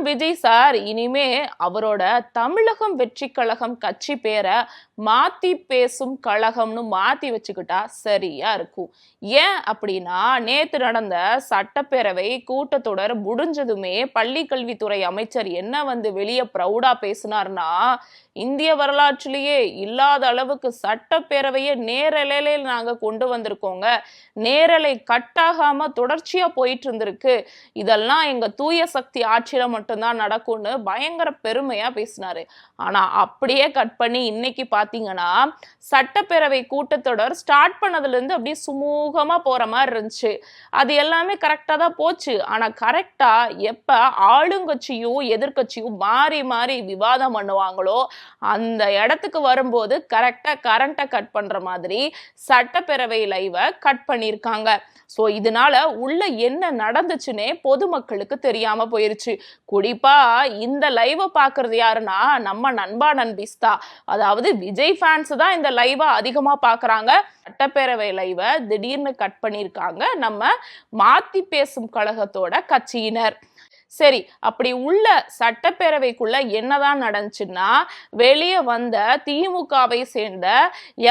Vijay sir இனிமே அவரோட தமிழகம் வெற்றி கழகம் கட்சி பேரை மாத்தி பேசும் கழகம்னு மாத்தி வச்சுக்கிட்டா சரியா இருக்கும். ஏன் அப்படின்னா, நேத்து நடந்த சட்டப்பேரவை கூட்டத்தொடர் முடிஞ்சதுமே பள்ளி கல்வித்துறை அமைச்சர் என்ன வந்து வெளியே ப்ரௌடா பேசினார்னா, இந்திய வரலாற்றிலேயே இல்லாத அளவுக்கு சட்டப்பேரவையை நேரலையில நாங்க கொண்டு வந்திருக்கோங்க, நேரலை கட்டாகாம தொடர்ச்சியா போயிட்டு இருந்திருக்கு, இதெல்லாம் எங்க தூய சக்தி ஆட்சியில மட்டும்தான் நடக்கும்னு பயங்கர பெருமையா பேசினாரு. ஆனா அப்படியே கட் பண்ணி இன்னைக்கு பாத்தீங்கன்னா, சட்டப்பேரவை கூட்டத்தொடர் ஸ்டார்ட் பண்ணதுல இருந்து அப்படியே சுமூகமா போற மாதிரி இருந்துச்சு. அது எல்லாமே கரெக்டா தான் போச்சு. ஆனா கரெக்டா எப்ப ஆளுங்கட்சியும் எதிர்கட்சியும் மாறி மாறி விவாதம் பண்ணுவாங்களோ அந்த இடத்துக்கு வரும்போது கரெக்டா கரண்ட்டை கட் பண்ற மாதிரி சட்டப்பேரவை லைவ கட் பண்ணிருக்காங்க. சோ இதனால உள்ள என்ன நடந்துச்சுன்னே பொதுமக்களுக்கு தெரியாம போயிருச்சு. குறிப்பா இந்த லைவ பாக்குறது யாருன்னா நம்ம நண்பா நண்பிஸ் தான். அதாவது விஜய் ஃபேன்ஸ் தான் இந்த லைவ அதிகமா பாக்குறாங்க. சட்டப்பேரவை லைவ திடீர்னு கட் பண்ணிருக்காங்க நம்ம மாத்தி பேசும் கழகத்தோட கட்சியினர். சரி, அப்படி உள்ள சட்டப்பேரவைக்குள்ள என்னதான் நடந்துச்சுன்னா, வெளியே வந்த திமுகவை சேர்ந்த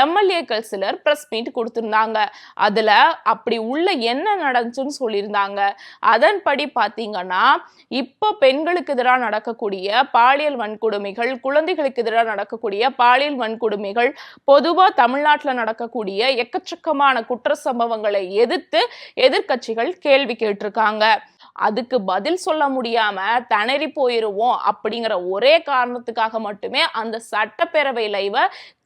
எம்எல்ஏக்கள் சிலர் பிரஸ் மீட் கொடுத்திருந்தாங்க. அதுல அப்படி உள்ள என்ன நடந்துச்சுன்னு சொல்லியிருந்தாங்க. அதன்படி பாத்தீங்கன்னா, இப்போ பெண்களுக்கு எதிராக நடக்கக்கூடிய பாலியல் வன்கொடுமைகள், குழந்தைகளுக்கு எதிராக நடக்கக்கூடிய பாலியல் வன்கொடுமைகள், பொதுவா தமிழ்நாட்டில் நடக்கக்கூடிய எக்கச்சக்கமான குற்ற சம்பவங்களை எதிர்த்து எதிர்கட்சிகள் கேள்வி கேட்டிருக்காங்க. அதுக்கு பதில் சொல்ல முடியாம திணறி போயிருவோம் அப்படிங்கிற ஒரே காரணத்துக்காக மட்டுமே அந்த சட்டப்பேரவை லைவ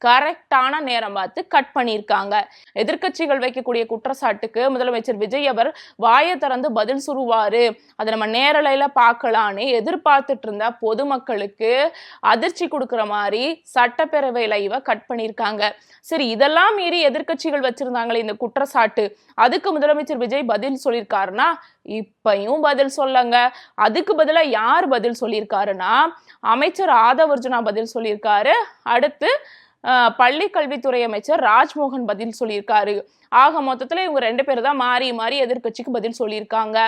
கரெக்டான நேரம் பார்த்து கட் பண்ணியிருக்காங்க. எதிர்கட்சிகள் வைக்கக்கூடிய குற்றச்சாட்டுக்கு முதலமைச்சர் விஜய் அவர் வாயை திறந்து பதில் சொல்லுவாரு, அதை நம்ம நேரலையில பார்க்கலான்னு எதிர்பார்த்துட்டு இருந்த பொதுமக்களுக்கு அதிர்ச்சி கொடுக்குற மாதிரி சட்டப்பேரவை லைவ கட் பண்ணியிருக்காங்க. சரி, இதெல்லாம் மீறி எதிர்கட்சிகள் வச்சிருந்தாங்களே இந்த குற்றச்சாட்டு, அதுக்கு முதலமைச்சர் விஜய் பதில் சொல்லியிருக்காருன்னா இப்பயும் பதில் சொல்லங்க. அதுக்கு பதிலா யார் பதில் சொல்லியிருக்காருன்னா அமைச்சர் ஆதவ் அர்ஜுனா பதில் சொல்லியிருக்காரு. அடுத்து பள்ளி கல்வித்துறை அமைச்சர் ராஜ்மோகன் பதில் சொல்லியிருக்காரு. ஆக மொத்தத்துல இவங்க ரெண்டு பேரும் தான் மாறி மாறி எதிர்கட்சிக்கு பதில் சொல்லியிருக்காங்க.